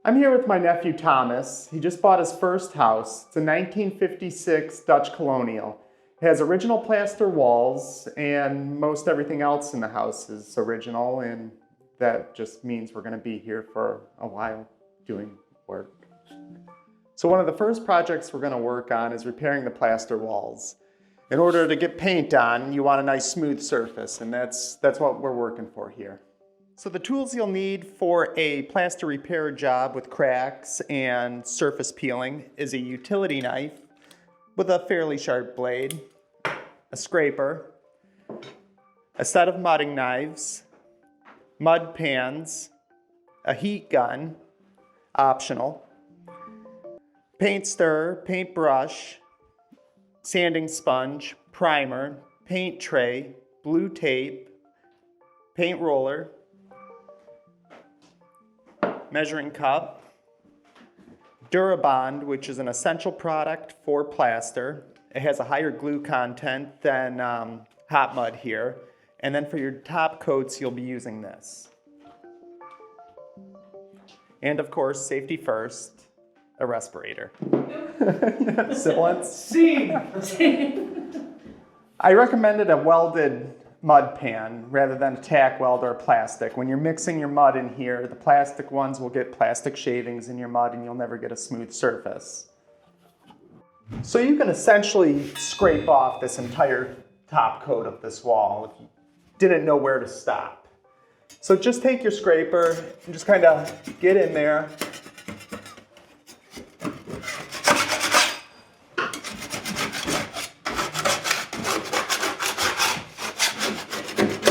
I'm here with my nephew Thomas. He just bought his first house. It's a 1956 Dutch colonial. It has original plaster walls, and most everything else in the house is original, and that just means we're going to be here for a while doing work. So one of the first projects we're going to work on is repairing the plaster walls. In order to get paint on, you want a nice smooth surface, and that's what we're working for here. So the tools you'll need for a plaster repair job with cracks and surface peeling is a utility knife with a fairly sharp blade, a scraper, a set of mudding knives, mud pans, a heat gun, optional, paint stirrer, paintbrush, sanding sponge, primer, paint tray, blue tape, paint roller, measuring cup, Durabond, which is an essential product for plaster. It has a higher glue content than hot mud here. And then for your top coats, you'll be using this. And of course, safety first, a respirator. Sibilance? I recommended a welded mud pan rather than a tack weld or plastic. When you're mixing your mud in here, the plastic ones will get plastic shavings in your mud and you'll never get a smooth surface. So you can essentially scrape off this entire top coat of this wall if you didn't know where to stop. So just take your scraper and just kind of get in there.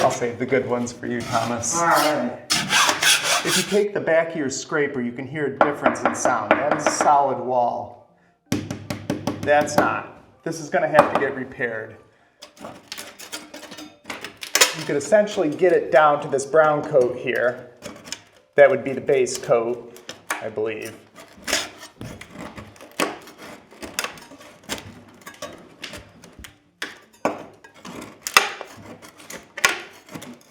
I'll save the good ones for you, Thomas. All right. If you take the back of your scraper, you can hear a difference in sound. That is a solid wall. That's not. This is going to have to get repaired. You could essentially get it down to this brown coat here. That would be the base coat, I believe.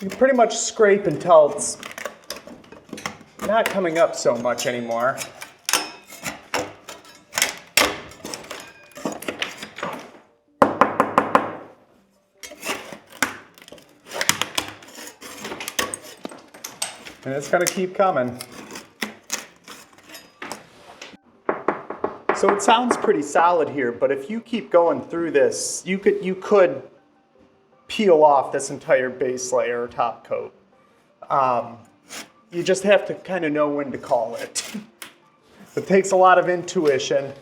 You can pretty much scrape until it's not coming up so much anymore. And it's going to keep coming. So it sounds pretty solid here, but if you keep going through this, you could peel off this entire base layer or top coat. You just have to kind of know when to call it. It takes a lot of intuition.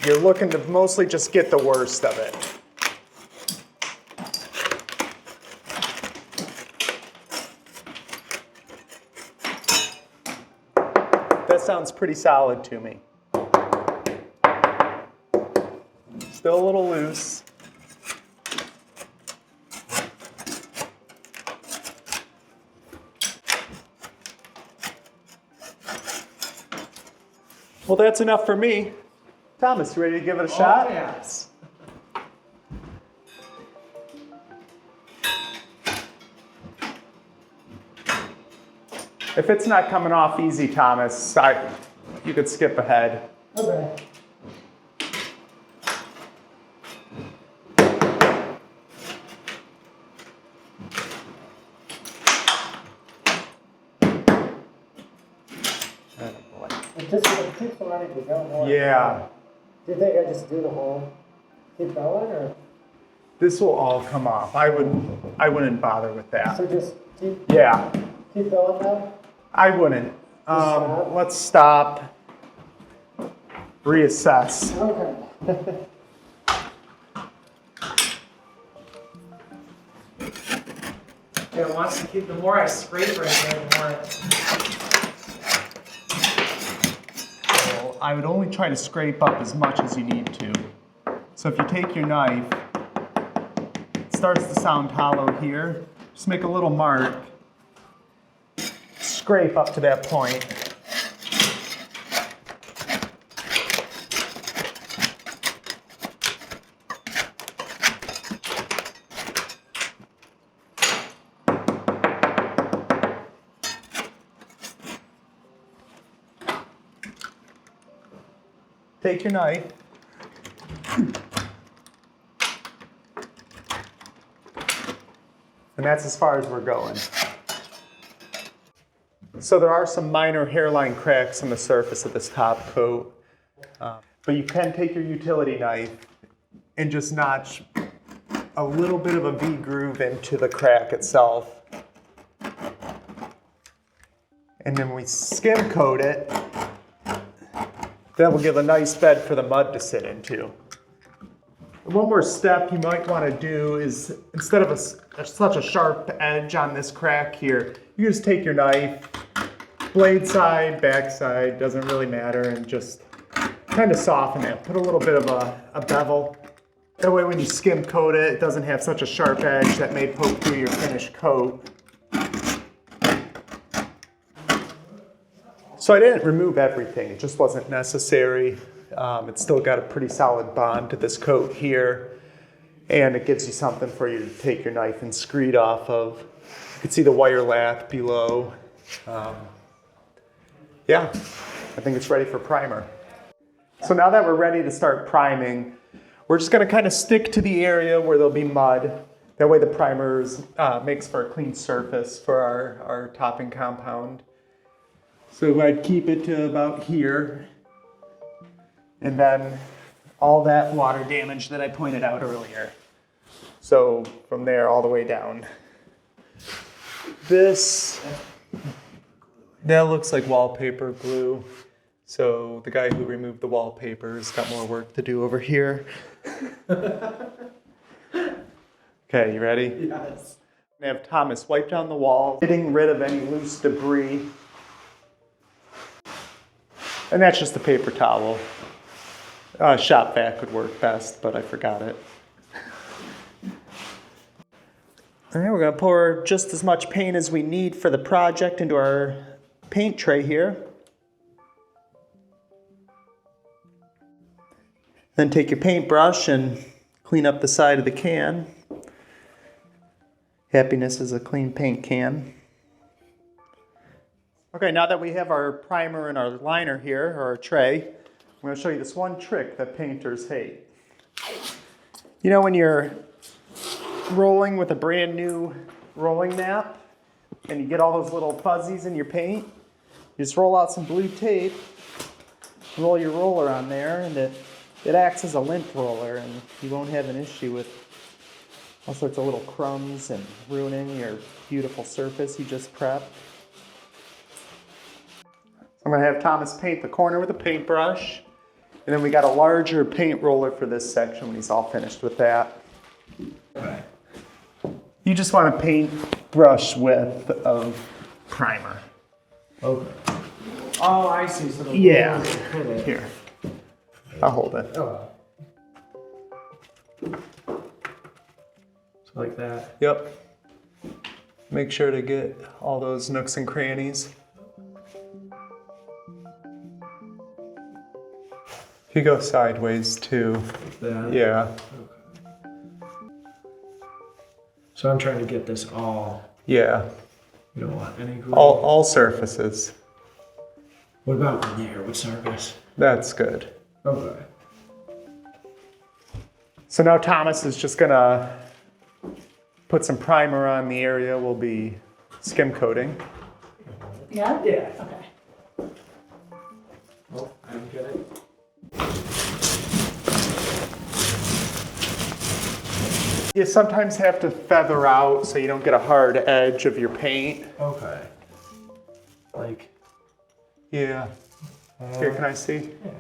You're looking to mostly just get the worst of it. That sounds pretty solid to me. Still a little loose. Well, that's enough for me. Thomas, you ready to give it a shot? Yes. If it's not coming off easy, Thomas, you could skip ahead. Okay. It takes already to go more. Yeah. Do you think I just do the whole, keep going, or? This will all come off. I wouldn't bother with that. So just keep going now? I wouldn't. Stop? Let's stop. Reassess. Okay. Yeah, it wants to keep, the more I scrape right there, the more I would only try to scrape up as much as you need to. So if you take your knife, it starts to sound hollow here. Just make a little mark. Scrape up to that point. take your knife. And that's as far as we're going. So there are some minor hairline cracks on the surface of this top coat. But you can take your utility knife and just notch a little bit of a V groove into the crack itself. And then we skim coat it. That will give a nice bed for the mud to sit into. One more step you might want to do is, instead of such a sharp edge on this crack here, you just take your knife, blade side, back side, doesn't really matter, and just kind of soften it. Put a little bit of a bevel. That way when you skim coat it, it doesn't have such a sharp edge that may poke through your finished coat. So I didn't remove everything, it just wasn't necessary. It's still got a pretty solid bond to this coat here, and it gives you something for you to take your knife and screed off of. You can see the wire lath below. Yeah, I think it's ready for primer. So now that we're ready to start priming, we're just gonna kind of stick to the area where there'll be mud. That way the primer makes for a clean surface for our topping compound. So I'd keep it to about here. And then all that water damage that I pointed out earlier. So from there all the way down. That looks like wallpaper glue. So the guy who removed the wallpaper's got more work to do over here. Okay, you ready? Yes. I have Thomas wipe down the walls, getting rid of any loose debris. And that's just a paper towel. Shop vac would work best, but I forgot it. All right, we're gonna pour just as much paint as we need for the project into our paint tray here. Then take your paintbrush and clean up the side of the can. Happiness is a clean paint can. Okay, now that we have our primer and our liner here, or our tray, I'm going to show you this one trick that painters hate. You know when you're rolling with a brand new rolling map and you get all those little fuzzies in your paint? You just roll out some blue tape, roll your roller on there, and it acts as a lint roller, and you won't have an issue with all sorts of little crumbs and ruining your beautiful surface you just prepped. I'm going to have Thomas paint the corner with a paintbrush. And then we got a larger paint roller for this section when he's all finished with that. Okay. You just want a paintbrush width of primer. Okay. Oh, I see. So the Yeah. hit it. Here. I'll hold it. Oh. So like that. Yep. Make sure to get all those nooks and crannies. If you go sideways too. Like that. Yeah. Okay. So I'm trying to get this all. Yeah. You don't want any glue. All surfaces. What about in there? What surface? That's good. Okay. So now Thomas is just gonna put some primer on the area we'll be skim coating. Yeah? Yeah. Okay. Well, I'm good. You sometimes have to feather out so you don't get a hard edge of your paint. Okay. Like. Yeah. Here, can I see? Yeah.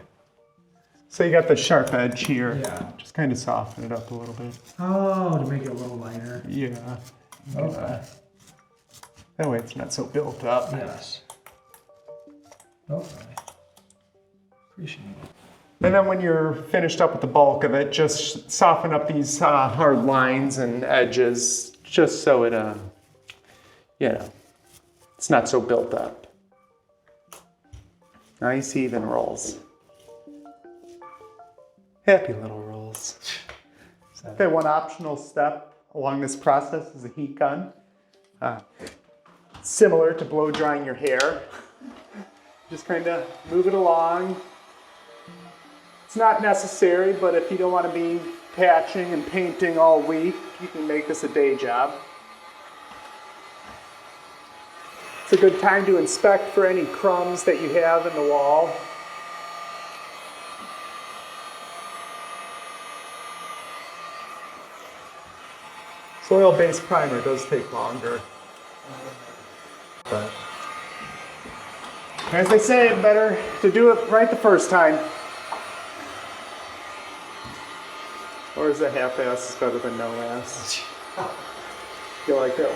So you got the sharp edge here. Yeah. Just kind of soften it up a little bit. Oh, to make it a little lighter. Yeah. Okay. That way it's not so built up. Yes. Okay. Appreciate it. And then when you're finished up with the bulk of it, just soften up these hard lines and edges, just so it, you know, it's not so built up. Nice even rolls. Happy little rolls. Okay, one optional step along this process is a heat gun. Similar to blow drying your hair. Just kind of move it along. It's not necessary, but if you don't want to be patching and painting all week, you can make this a day job. It's a good time to inspect for any crumbs that you have in the wall. Soil-based primer does take longer. But as they say, better to do it right the first time. Or is a half-ass better than no ass? You like that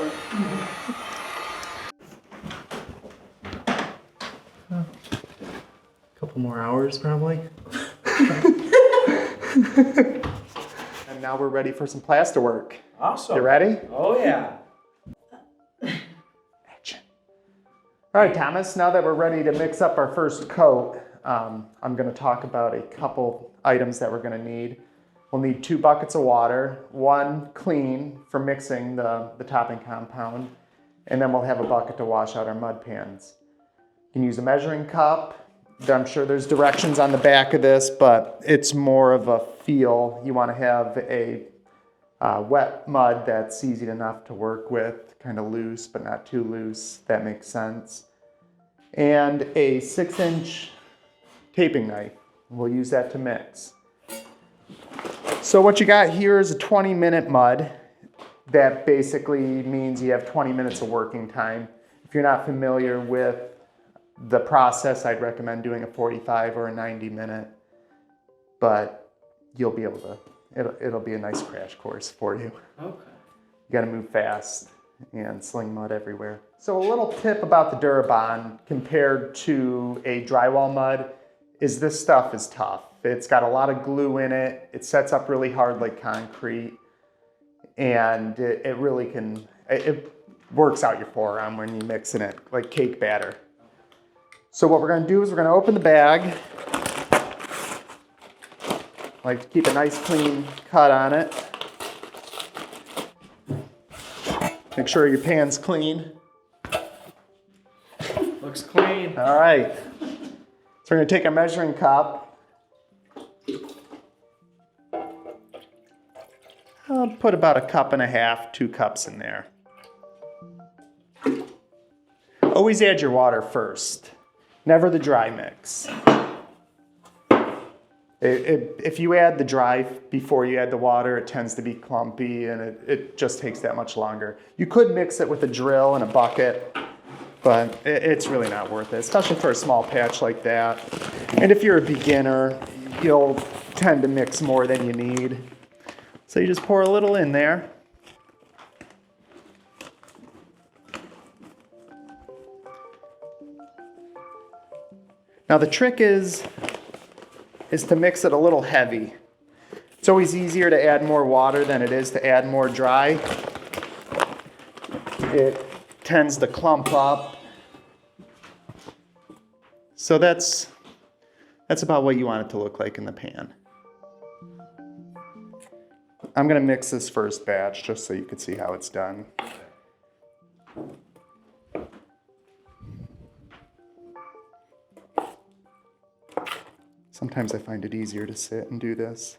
one? Couple more hours, probably. And now we're ready for some plaster work. Awesome. You ready? Oh, yeah. Action. All right, Thomas, now that we're ready to mix up our first coat, I'm going to talk about a couple items that we're going to need. We'll need 2 buckets of water, 1 clean for mixing the topping compound, and then we'll have a bucket to wash out our mud pans. You can use a measuring cup. I'm sure there's directions on the back of this, but it's more of a feel. You want to have a wet mud that's easy enough to work with, kind of loose, but not too loose. That makes sense. And a 6-inch taping knife. We'll use that to mix. So what you got here is a 20-minute mud. That basically means you have 20 minutes of working time. If you're not familiar with the process, I'd recommend doing a 45 or a 90-minute, but you'll be able to, it'll be a nice crash course for you. Okay. You gotta move fast and sling mud everywhere. So a little tip about the Durabond compared to a drywall mud is this stuff is tough. It's got a lot of glue in it. It sets up really hard like concrete, and it really can, it works out your forearm when you're mixing it like cake batter. So what we're going to do is we're going to open the bag. Like to keep a nice clean cut on it. Make sure your pan's clean. Looks clean. All right. So we're going to take a measuring cup. I'll put about 1.5 cups, 2 cups in there. Always add your water first. Never the dry mix. If you add the dry before you add the water, it tends to be clumpy and it just takes that much longer. You could mix it with a drill and a bucket, but it's really not worth it, especially for a small patch like that. And if you're a beginner, you'll tend to mix more than you need. So you just pour a little in there. Now the trick is to mix it a little heavy. It's always easier to add more water than it is to add more dry. It tends to clump up. So that's about what you want it to look like in the pan. I'm going to mix this first batch just so you can see how it's done. Sometimes I find it easier to sit and do this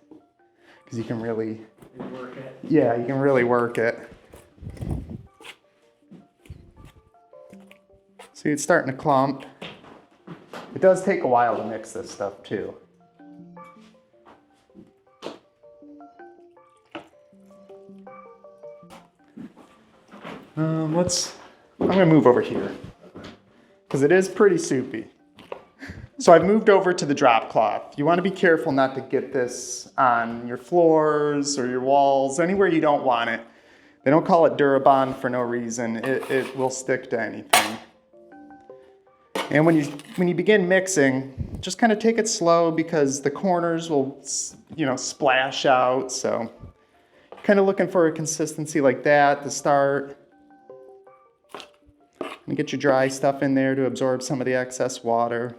because you can really work it. Yeah, you can really work it. See, it's starting to clump. It does take a while to mix this stuff too. I'm gonna move over here because it is pretty soupy. So I've moved over to the drop cloth. You want to be careful not to get this on your floors or your walls, anywhere you don't want it. They don't call it Durabond for no reason. It will stick to anything. And when you begin mixing, just kind of take it slow because the corners will, splash out. So kind of looking for a consistency like that to start. And get your dry stuff in there to absorb some of the excess water.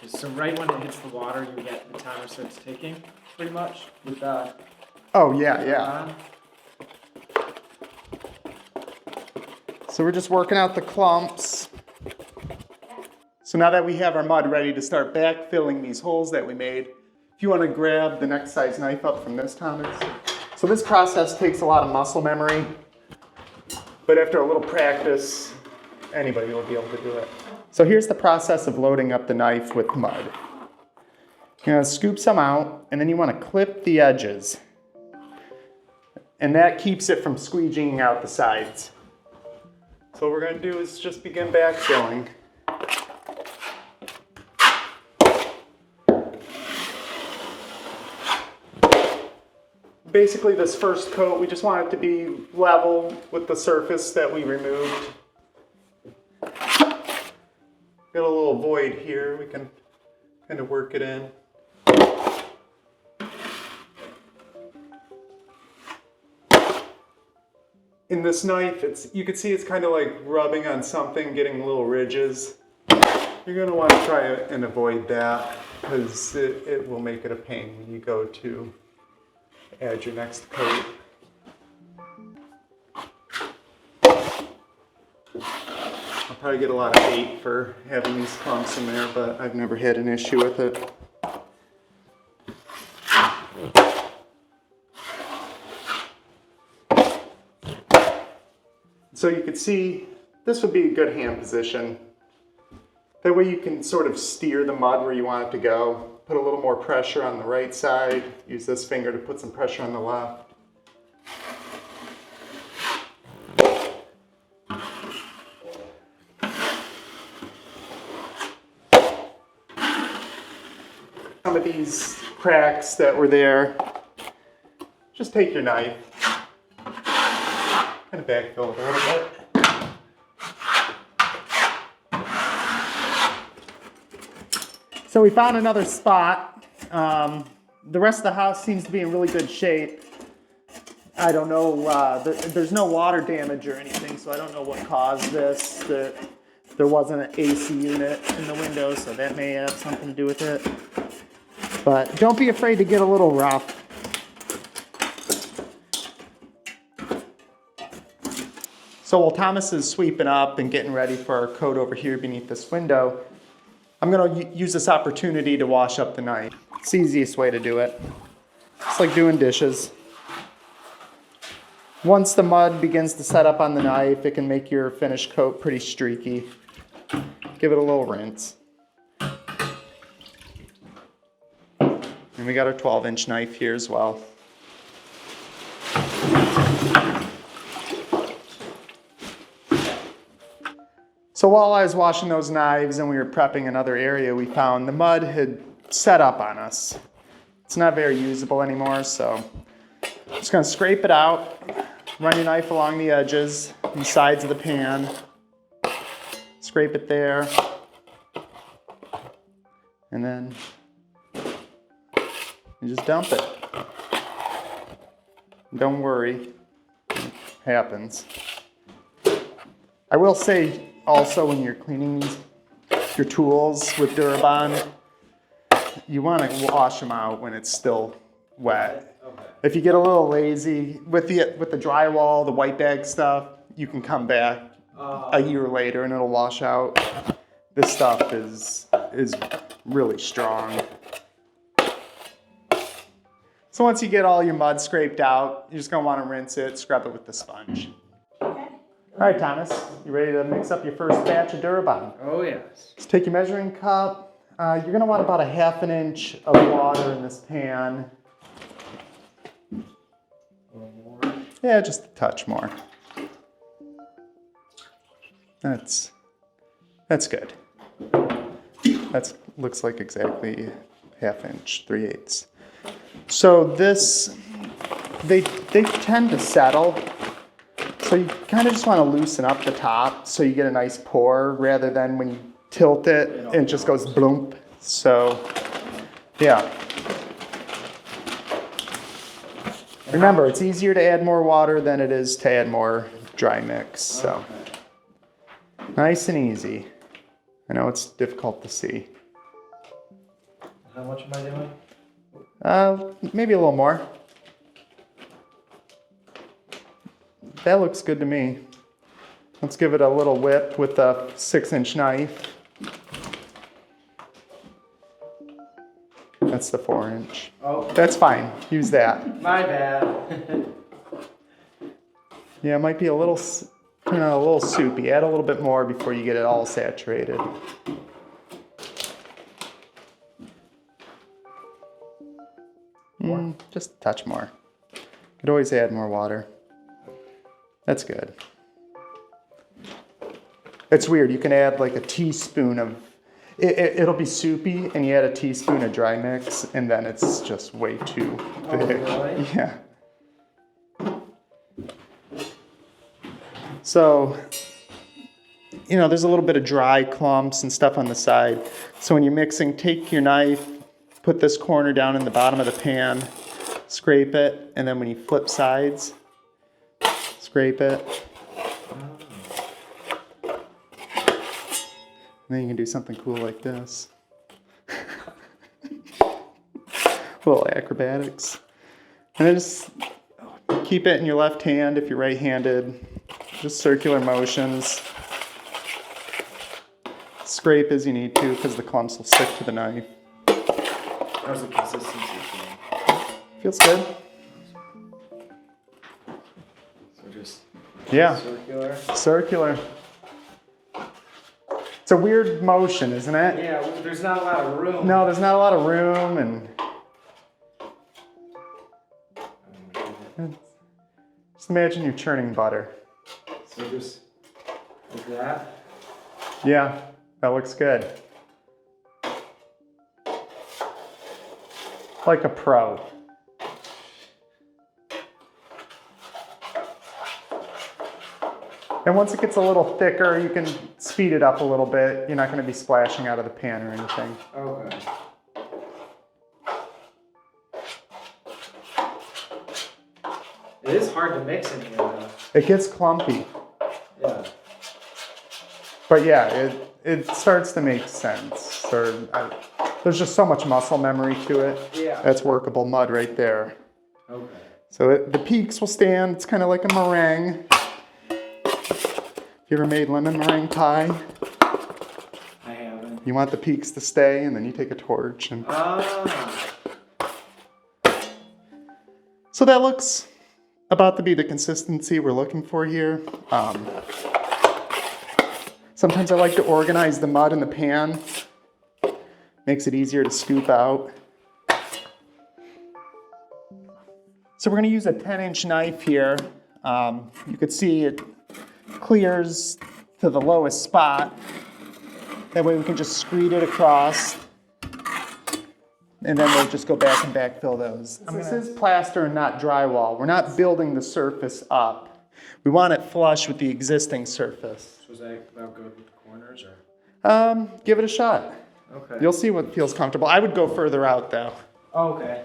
So right when it hits the water, you get the timer starts ticking, pretty much, with the... Oh, yeah. So we're just working out the clumps. So now that we have our mud ready to start backfilling these holes that we made, if you want to grab the next size knife up from this, Thomas. So this process takes a lot of muscle memory, but after a little practice, anybody will be able to do it. So here's the process of loading up the knife with mud. You're gonna scoop some out, and then you want to clip the edges. And that keeps it from squeegeeing out the sides. So what we're gonna do is just begin backfilling. Basically this first coat, we just want it to be level with the surface that we removed. Got a little void here, we can kind of work it in. In this knife, you can see it's kind of like rubbing on something, getting little ridges. You're going to want to try and avoid that because it will make it a pain when you go to add your next coat. I'll probably get a lot of hate for having these clumps in there, but I've never had an issue with it. So you can see this would be a good hand position. That way you can sort of steer the mud where you want it to go. Put a little more pressure on the right side. Use this finger to put some pressure on the left. Some of these cracks that were there, just take your knife, kind of backfill it a little bit. So we found another spot. The rest of the house seems to be in really good shape. I don't know, there's no water damage or anything, so I don't know what caused this. There wasn't an AC unit in the window, so that may have something to do with it. But don't be afraid to get a little rough. So while Thomas is sweeping up and getting ready for our coat over here beneath this window, I'm going to use this opportunity to wash up the knife. It's the easiest way to do it. It's like doing dishes. Once the mud begins to set up on the knife, it can make your finished coat pretty streaky. Give it a little rinse. And we got our 12-inch knife here as well. So while I was washing those knives and we were prepping another area, we found the mud had set up on us. It's not very usable anymore, so I'm just gonna scrape it out, run your knife along the edges and sides of the pan, scrape it there, and then you just dump it. Don't worry, it happens. I will say also when you're cleaning your tools with Durabond, you want to wash them out when it's still wet. Okay. If you get a little lazy with the drywall, the white bag stuff, you can come back a year later and it'll wash out. This stuff is really strong. So once you get all your mud scraped out, you're just going to want to rinse it, scrub it with the sponge. All right, Thomas, you ready to mix up your first batch of Durabond? Oh, yes. Just take your measuring cup. You're going to want about a ½ inch of water in this pan. A little more. Yeah, just a touch more. That's good. That looks like exactly ½ inch, 3/8. So this, they tend to settle. So you kind of just want to loosen up the top so you get a nice pour rather than when you tilt it and it just goes bloomp. So, yeah. Remember, it's easier to add more water than it is to add more dry mix. So, nice and easy. I know it's difficult to see. How much am I doing? Maybe a little more. That looks good to me. Let's give it a little whip with a 6-inch knife. That's the 4-inch. Oh, That's fine. Use that. my bad. Yeah, it might be a little, a little soupy. Add a little bit more before you get it all saturated. Just a touch more. Could always add more water. That's good. It's weird. You can add like a teaspoon of, it'll be soupy, and you add a teaspoon of dry mix, and then it's just way too thick. Oh, really? Yeah. So, there's a little bit of dry clumps and stuff on the side. So when you're mixing, take your knife, put this corner down in the bottom of the pan, scrape it, and then when you flip sides, scrape it. And then you can do something cool like this. Little acrobatics. And then just keep it in your left hand if you're right-handed. Just circular motions. Scrape as you need to because the clumps will stick to the knife. How's the consistency feeling? Feels good. So just Yeah. circular. Circular. It's a weird motion, isn't it? Yeah, there's not a lot of room. No, there's not a lot of room, and just imagine you're churning butter. So just like that. Yeah, that looks good. Like a pro. And once it gets a little thicker, you can speed it up a little bit. You're not going to be splashing out of the pan or anything. Okay. It is hard to mix in here though. It gets clumpy. Yeah. But yeah, it starts to make sense. There's just so much muscle memory to it. Yeah. That's workable mud right there. Okay. So the peaks will stand. It's kind of like a meringue. You ever made lemon meringue pie? I haven't. You want the peaks to stay, and then you take a torch. And so that looks about to be the consistency we're looking for here. Sometimes I like to organize the mud in the pan. Makes it easier to scoop out. So we're going to use a 10-inch knife here. You could see it clears to the lowest spot. That way we can just screed it across. And then we'll just go back and backfill those. This is plaster and not drywall. We're not building the surface up. We want it flush with the existing surface. So is that about good with the corners or? Give it a shot. Okay. You'll see what feels comfortable. I would go further out though. Okay.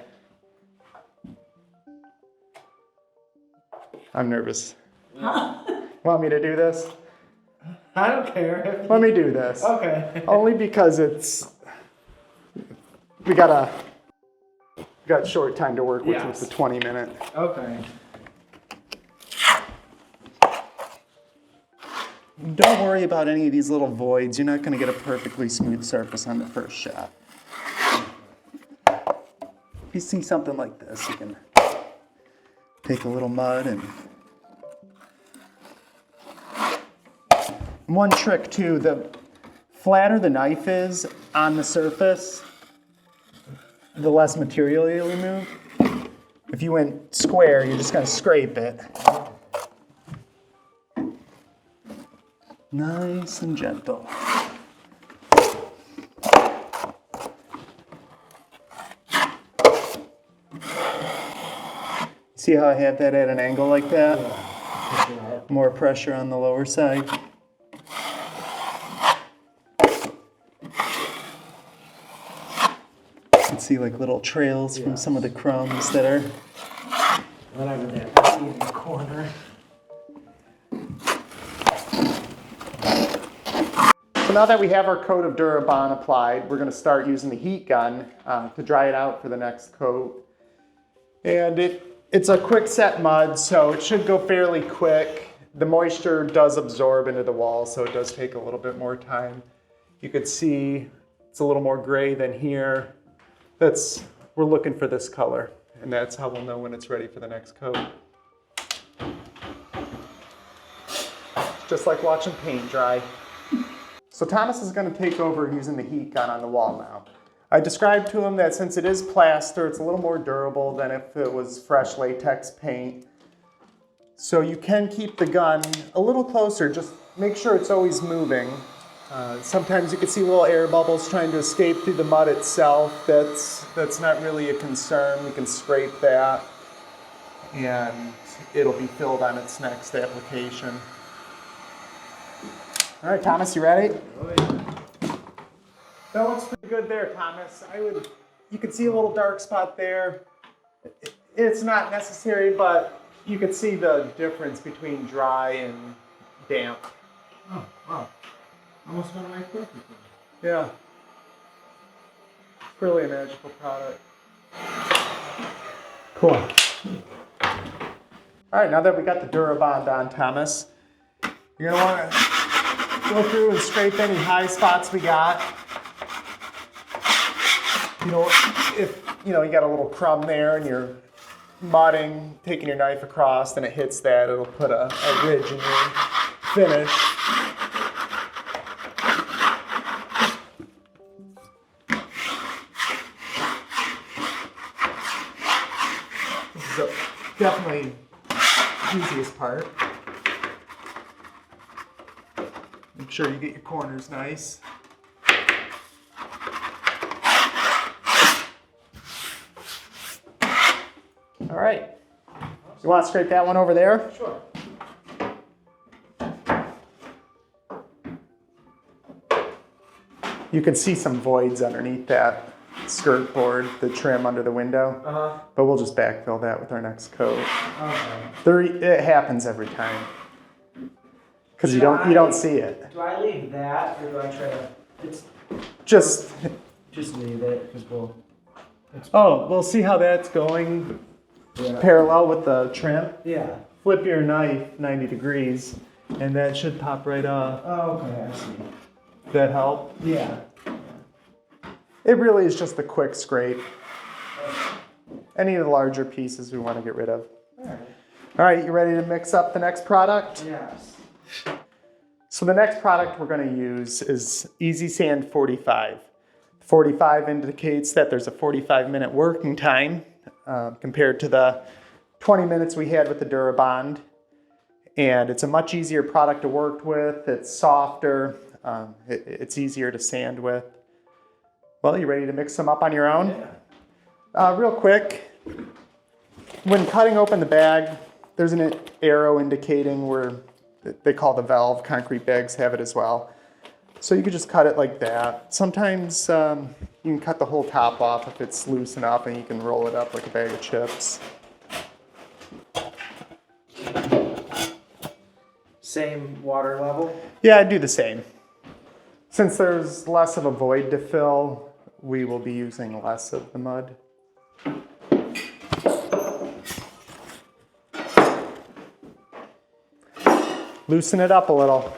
I'm nervous. Want me to do this? I don't care. Let me do this. Okay. Only because we got short time to work with Yes. the 20-minute. Okay. Don't worry about any of these little voids. You're not going to get a perfectly smooth surface on the first shot. If you see something like this, you can take a little mud and... One trick too, the flatter the knife is on the surface, the less material you'll remove. If you went square, you're just going to scrape it. Nice and gentle. See how I have that at an angle like that? More pressure on the lower side. You can see like little trails from some of the crumbs that are... Whatever that in the corner. So now that we have our coat of Durabond applied, we're going to start using the heat gun to dry it out for the next coat. And it's a quick set mud, so it should go fairly quick. The moisture does absorb into the wall, so it does take a little bit more time. You could see it's a little more gray than here. we're looking for this color, and that's how we'll know when it's ready for the next coat. Just like watching paint dry. So Thomas is going to take over using the heat gun on the wall now. I described to him that since it is plaster, it's a little more durable than if it was fresh latex paint. So you can keep the gun a little closer, just make sure it's always moving. Sometimes you can see little air bubbles trying to escape through the mud itself. That's not really a concern. We can scrape that and it'll be filled on its next application. All right, Thomas, you ready? Oh, yeah. That looks pretty good there, Thomas. You can see a little dark spot there. It's not necessary, but you can see the difference between dry and damp. Oh, wow. Almost went away perfectly. Yeah. It's really a magical product. Cool. All right, now that we got the Durabond on, Thomas, you're gonna want to go through and scrape any high spots we got. If you got a little crumb there and you're mudding, taking your knife across, and it hits that, it'll put a ridge in your finish. This is definitely the easiest part. Make sure you get your corners nice. All right. You want to scrape that one over there? Sure. You can see some voids underneath that skirt board, the trim under the window. Uh-huh. But we'll just backfill that with our next coat. Okay. It happens every time. Because you don't see it. Do I leave that, or do I try to... Just leave it, because we'll see how that's going parallel with the trim. Yeah. Flip your knife 90 degrees, and that should pop right off. Oh, okay, I see. That help? Yeah. It really is just a quick scrape. Any of the larger pieces we want to get rid of. All right, you ready to mix up the next product? Yes. So the next product we're going to use is Easy Sand 45. 45 indicates that there's a 45-minute working time compared to the 20 minutes we had with the Durabond. And it's a much easier product to work with. It's softer. It's easier to sand with. Well, you ready to mix them up on your own? Yeah. Real quick, when cutting open the bag, there's an arrow indicating where they call the valve. Concrete bags have it as well. So you could just cut it like that. Sometimes you can cut the whole top off if it's loose enough, and you can roll it up like a bag of chips. Same water level? Yeah, I'd do the same. Since there's less of a void to fill, we will be using less of the mud. Loosen it up a little.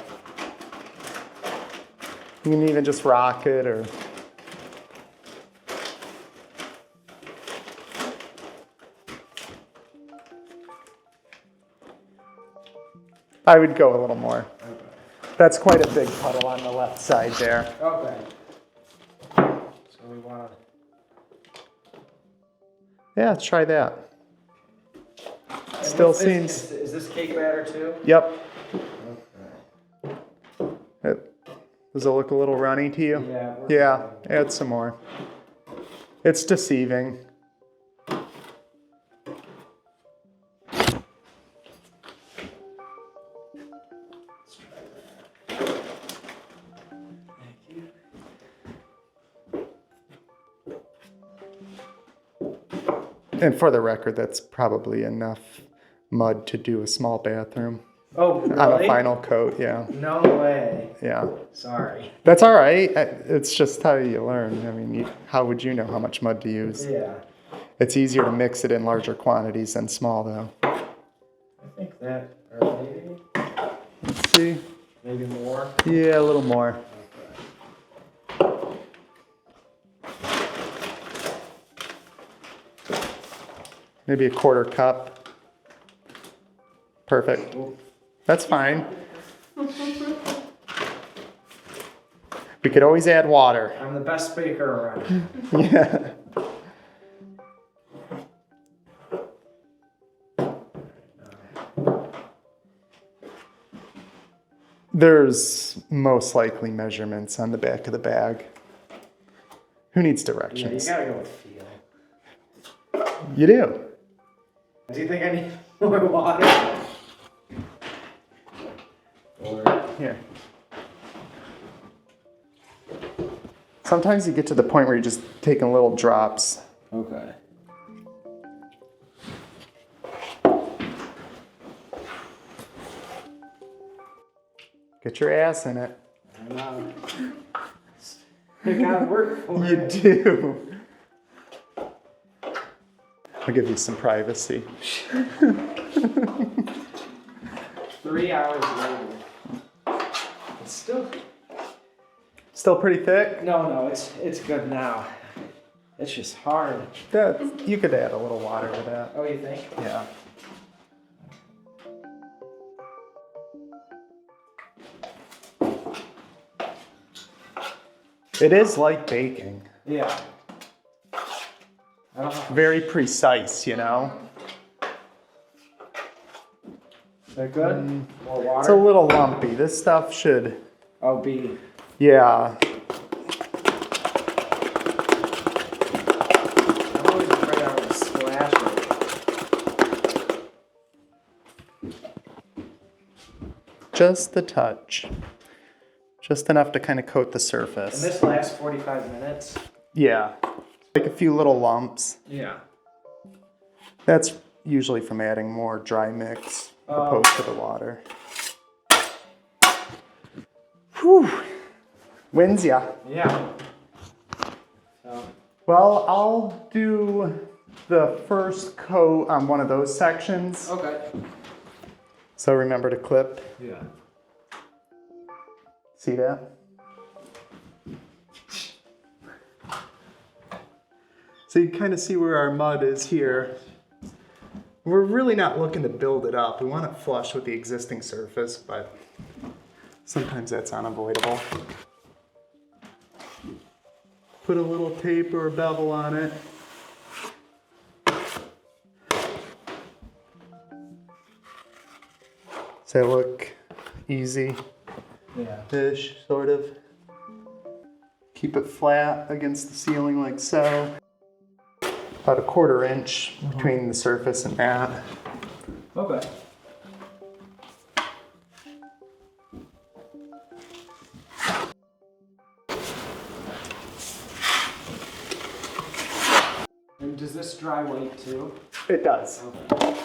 You can even just rock it, or I would go a little more. Okay. That's quite a big puddle on the left side there. Okay. So we want to... Yeah, let's try that. Still seems... Is this cake batter too? Yep. Okay. Does it look a little runny to you? Yeah. Yeah, add some more. It's deceiving. And for the record, that's probably enough mud to do a small bathroom. Oh, really? On a final coat, yeah. No way. Yeah. Sorry. That's all right. It's just how you learn. I mean, how would you know how much mud to use? Yeah. It's easier to mix it in larger quantities than small, though. I think that, or maybe, Let's see. maybe more. Yeah, a little more. Maybe a 1/4 cup. Perfect. That's fine. We could always add water. I'm the best baker around. Yeah. There's most likely measurements on the back of the bag. Who needs Yeah, you directions? gotta go with feel. You do. Do you think I need more water? Or Here. Sometimes you get to the point where you're just taking little drops. okay. Get your ass in it. I know. I gotta work for You it. do. I'll give you some privacy. 3 hours later. It's still Still pretty thick? no, it's good now. It's just hard. You could add a little water to that. Oh, you think? Yeah. It is like baking. Yeah. I don't know. Very precise, you know? Is that good? More water? It's a little lumpy. This stuff should, Oh, be. yeah. I'm always afraid I'm gonna splash it. Just the touch. Just enough to kind of coat the And surface. this lasts 45 minutes. Yeah. Like a few little lumps. Yeah. That's usually from adding more dry mix opposed to the water. Whew. Wins ya. Yeah. So, Well, I'll do the first coat on one of those sections. okay. So remember to clip. Yeah. See that? So you kind of see where our mud is here. We're really not looking to build it up. We want it flush with the existing surface, but sometimes that's unavoidable. Put a little tape or a bevel on it. Does that look easy? Yeah. Ish, sort of. Keep it flat against the ceiling like so. About a 1/4 inch between the surface and that. Okay. And does this dry weight too? It does. Okay.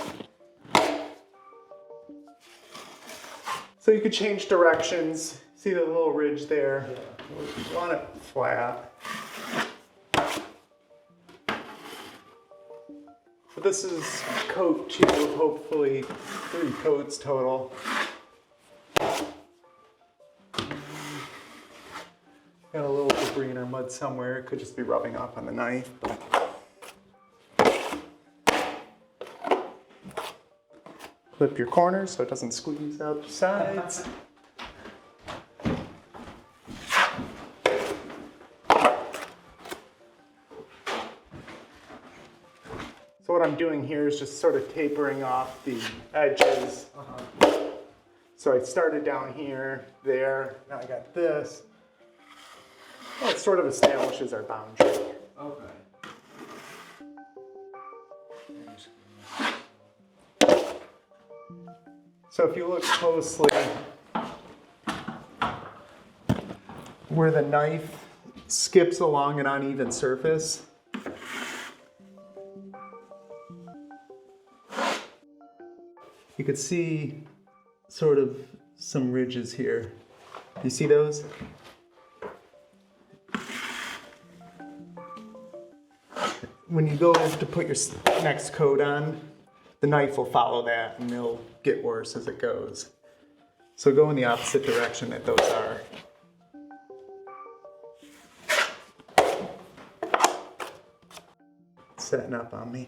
So you could change directions. See the little ridge there? You want it flat. But this is coat 2, hopefully 3 coats total. Got a little debris in our mud somewhere. It could just be rubbing off on the knife. But clip your corners so it doesn't squeeze out the sides. So what I'm doing here is just sort of tapering off the edges. So I started down here, there, now I got this. Well, it sort of establishes our boundary. Okay. So if you look closely, where the knife skips along an uneven surface, you could see sort of some ridges here. Do you see those? When you go to put your next coat on, the knife will follow that and it'll get worse as it goes. So go in the opposite direction that those are. Setting up on me.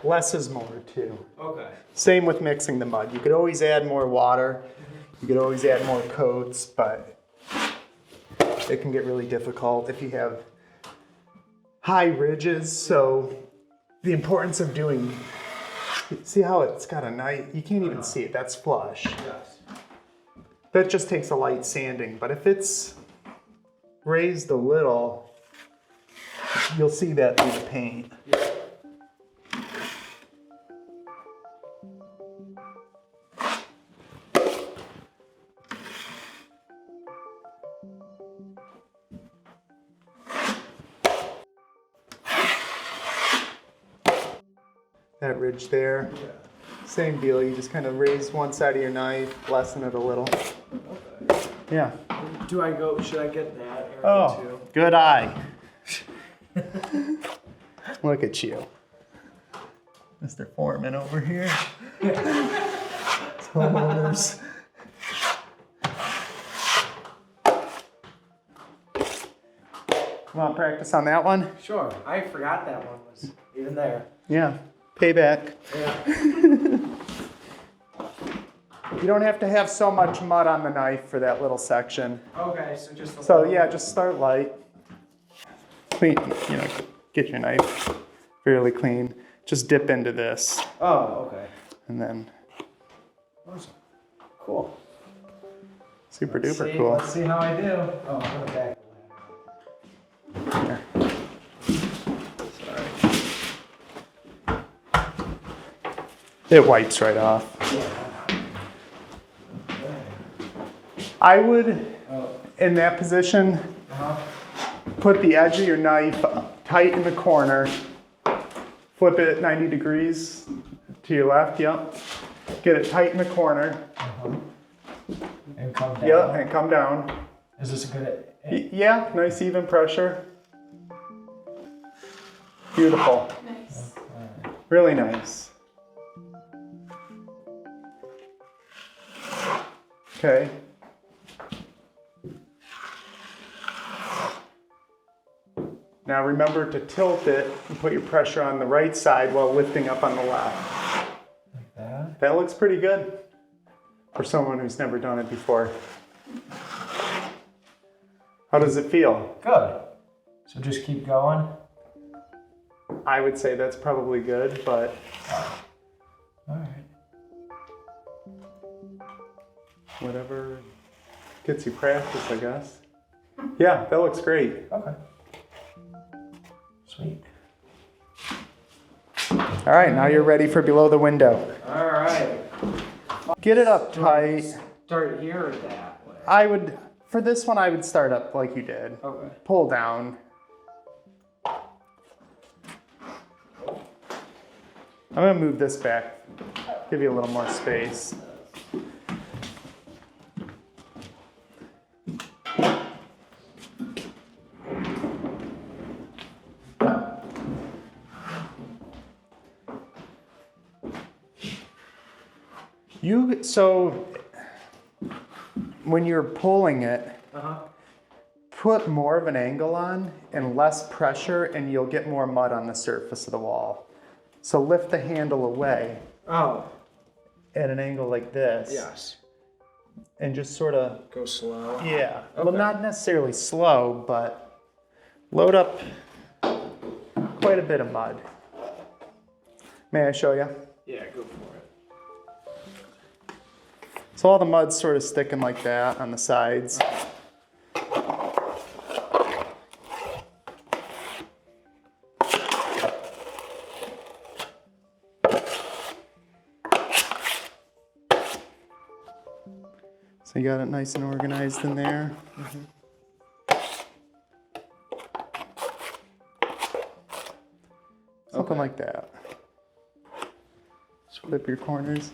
less is more too. Okay. Same with mixing the mud. You could always add more water. You could always add more coats, but it can get really difficult if you have high ridges. So the importance of doing, see how it's got a nice, you can't even see it, that's flush. Yes. That just takes a light sanding, but if it's raised a little, you'll see that through the paint. Yeah. That ridge there, same deal, you just kind of raise one side of your knife, lessen it a little. Okay. Yeah. Should I get that area Oh, too? good eye. Look at you. Mr. Foreman over here. Homeowners. Want to practice on that one? Sure. I forgot that one was even there. Yeah. Payback. Yeah. You don't have to have so much mud on the knife for that little section. Okay, so just. So yeah, just start light. Clean, get your knife fairly clean. Just dip into this, Oh, okay. and then Awesome. Cool. super duper See, cool. Let's see how I do. Oh, I'm gonna back the ladder. Sorry. It wipes right off. I would, in that position, Uh-huh. put the edge of your knife tight in the corner. Flip it 90 degrees to your left, yep. Get it tight in the corner. And come down. Yep, and come down. Is this a good? Yeah, nice even pressure. Beautiful. Nice. Really nice. Okay. Now remember to tilt it and put your pressure on the right side while lifting up on the left. Like that. That looks pretty good for someone who's never done it before. How does it feel? Good. So just keep going. I would say that's probably good, but All right. whatever gets you practice, I guess. Yeah, that looks great. Okay. Sweet. All right, now you're ready for below the window. All right. Get it up tight. Start here or that way? I would, for this one, I would start up like you did. Okay. Pull down. I'm gonna move this back, give you a little more space. So when you're pulling it, Uh-huh. put more of an angle on and less pressure, and you'll get more mud on the surface of the wall. So lift the handle away Oh. at an angle like this. Yes. And just sort of, Go slow. yeah. Well, Okay. not necessarily slow, but load up quite a bit of mud. May I show you? Yeah, go for it. So all the mud's sort of sticking like that on the sides. So you got it nice and organized in there. Something like that. Flip your corners.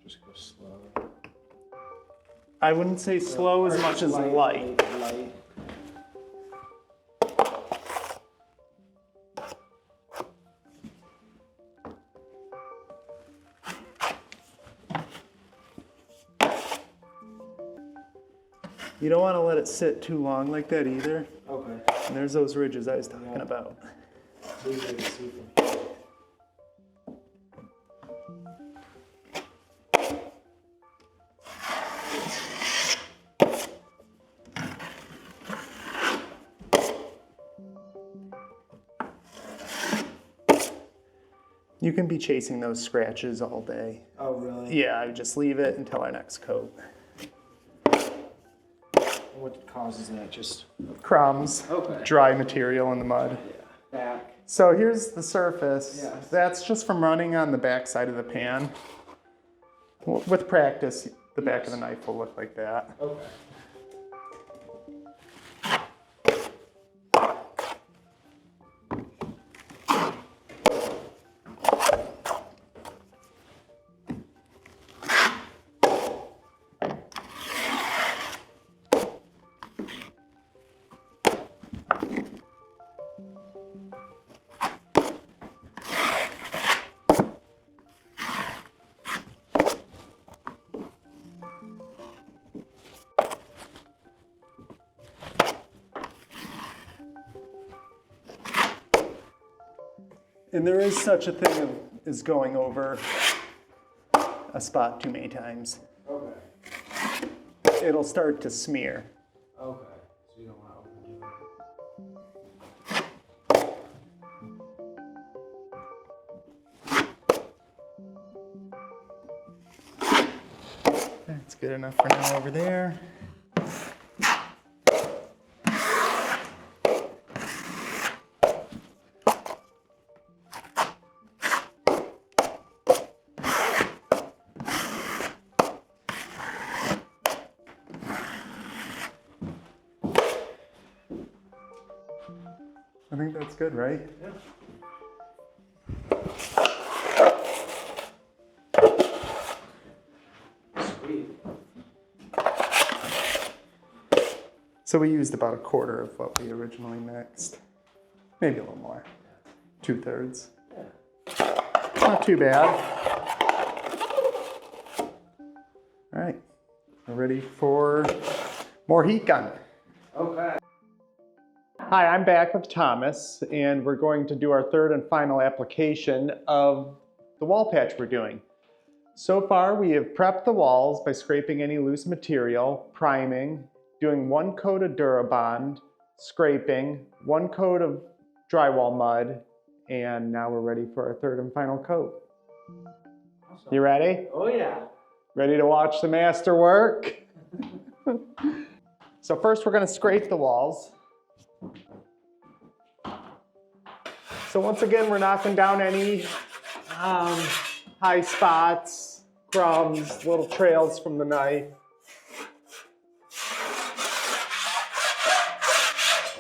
Just go slow. I wouldn't say slow as much as light. Light. You don't want to let it sit too long like that either. Okay. And there's those ridges I was talking Yeah. about. So you can see from here. You can be chasing those scratches all day. Oh, really? Yeah, I just leave it until our next coat. What causes that? Just Crumbs, okay. Dry material in the mud. Yeah. Back. So here's the surface. Yes. That's just from running on the back side of the pan. With practice, the back of the knife will look like that. Okay. And there is such a thing as going over a spot too many times. Okay. It'll start to smear. Okay. So you don't want to overdo it. That's good enough for now over there. I think that's good, right? Yeah. Sweet. So we used about a quarter of what we originally mixed. Maybe a little more. 2/3. Yeah. Not too bad. All right, we're ready for more heat gun. Okay. Hi, I'm back with Thomas, and we're going to do our third and final application of the wall patch we're doing. So far, we have prepped the walls by scraping any loose material, priming, doing 1 coat of Durabond, scraping, 1 coat of drywall mud, and now we're ready for our third and final coat. Awesome. You ready? Oh, yeah. Ready to watch the master work? So first we're going to scrape the walls. So once again, we're knocking down any high spots, crumbs, little trails from the knife.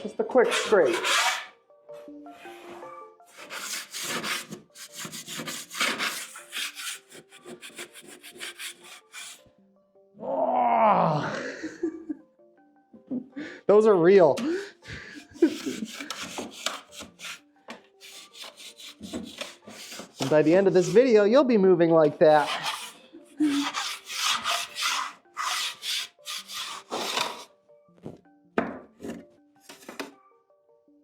Just a quick scrape. Oh. Those are real. And by the end of this video, you'll be moving like that.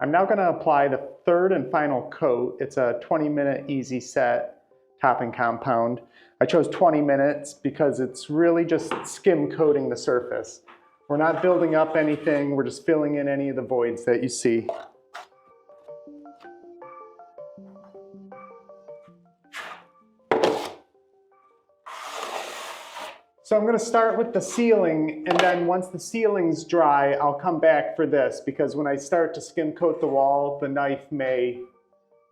I'm now going to apply the third and final coat. It's a 20-minute easy set topping compound. I chose 20 minutes because it's really just skim coating the surface. We're not building up anything, we're just filling in any of the voids that you see. So I'm going to start with the ceiling, and then once the ceiling's dry, I'll come back for this, because when I start to skim coat the wall, the knife may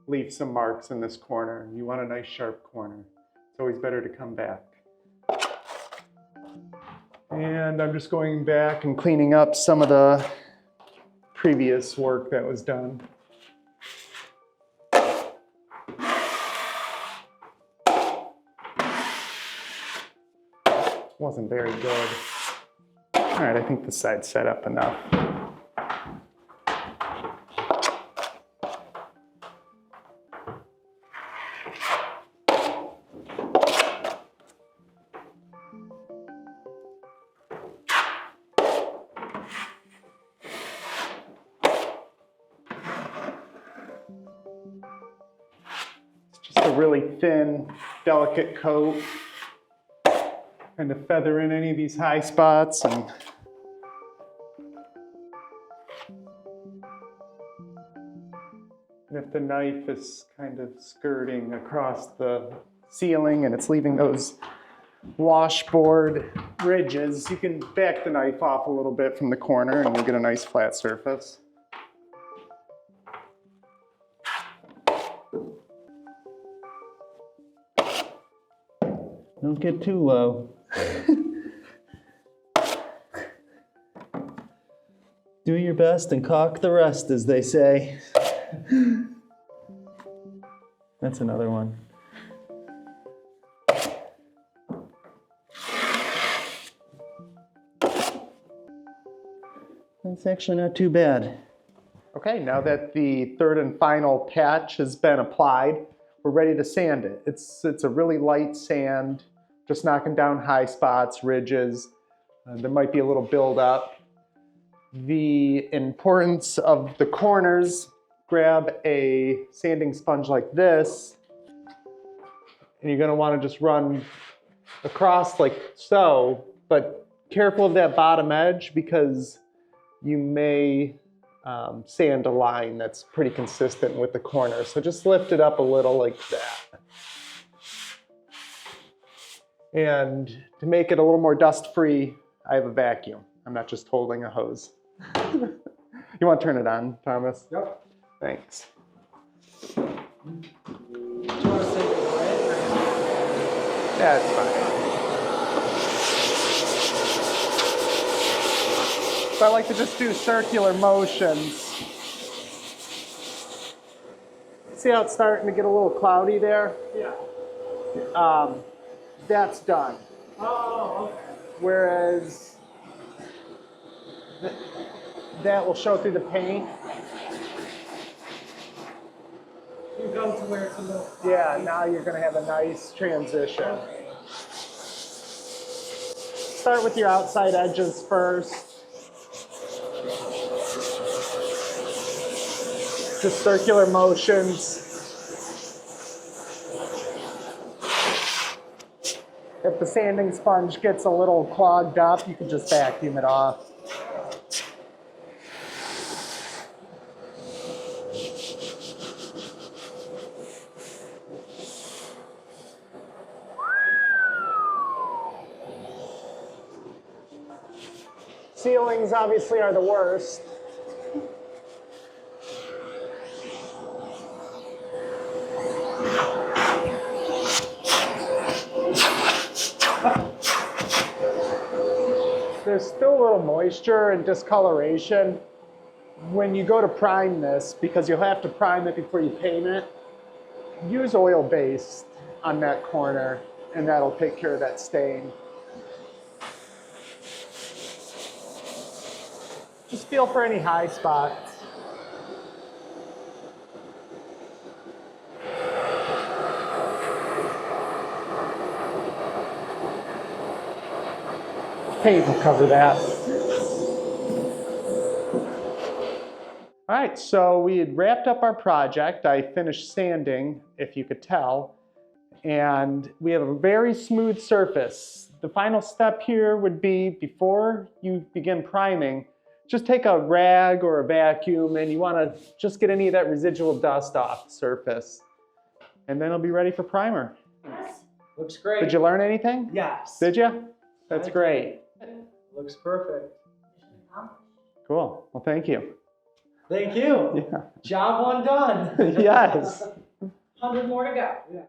leave some marks in this corner. You want a nice sharp corner. It's always better to come back. And I'm just going back and cleaning up some of the previous work that was done. Wasn't very good. All right, I think the side's set up enough. It's just a really thin, delicate coat. Kind of feather in any of these high spots, and if the knife is kind of skirting across the ceiling and it's leaving those washboard ridges. You can back the knife off a little bit from the corner and you'll get a nice flat surface. Don't get too low. Do your best and caulk the rest, as they say. That's another one. That's actually not too bad. Okay, now that the third and final patch has been applied, we're ready to sand it. It's a really light sand, just knocking down high spots, ridges. There might be a little buildup. The importance of the corners, grab a sanding sponge like this, and you're gonna wanna just run across like so, but careful of that bottom edge because you may sand a line that's pretty consistent with the corner. So just lift it up a little like that. And to make it a little more dust-free, I have a vacuum. I'm not just holding a hose. You want to turn it on, Thomas? Yep. Thanks. Do you want to say goodbye? Yeah, it's fine. So I like to just do circular motions. See how it's starting to get a little cloudy there? Yeah. That's done. Oh, okay. Whereas that will show through the paint. You go to where it's a little. Yeah, now you're going to have a nice transition. Start with your outside edges first. Just circular motions. If the sanding sponge gets a little clogged up, you can just vacuum it off. Ceilings obviously are the worst. There's still a little moisture and discoloration. When you go to prime this, because you'll have to prime it before you paint it, use oil-based on that corner and that'll take care of that stain. Just feel for any high spots. Paint will cover that. All right, so we had wrapped up our project. I finished sanding, if you could tell, and we have a very smooth surface. The final step here would be, before you begin priming, just take a rag or a vacuum and you want to just get any of that residual dust off the surface. And then it'll be ready for primer. Nice. Looks great. Did you learn anything? Yes. Did you? That's great. Looks perfect. Cool. Well, thank you. Thank you. Yeah. Job one done. Yes. 100 more to go. Yeah.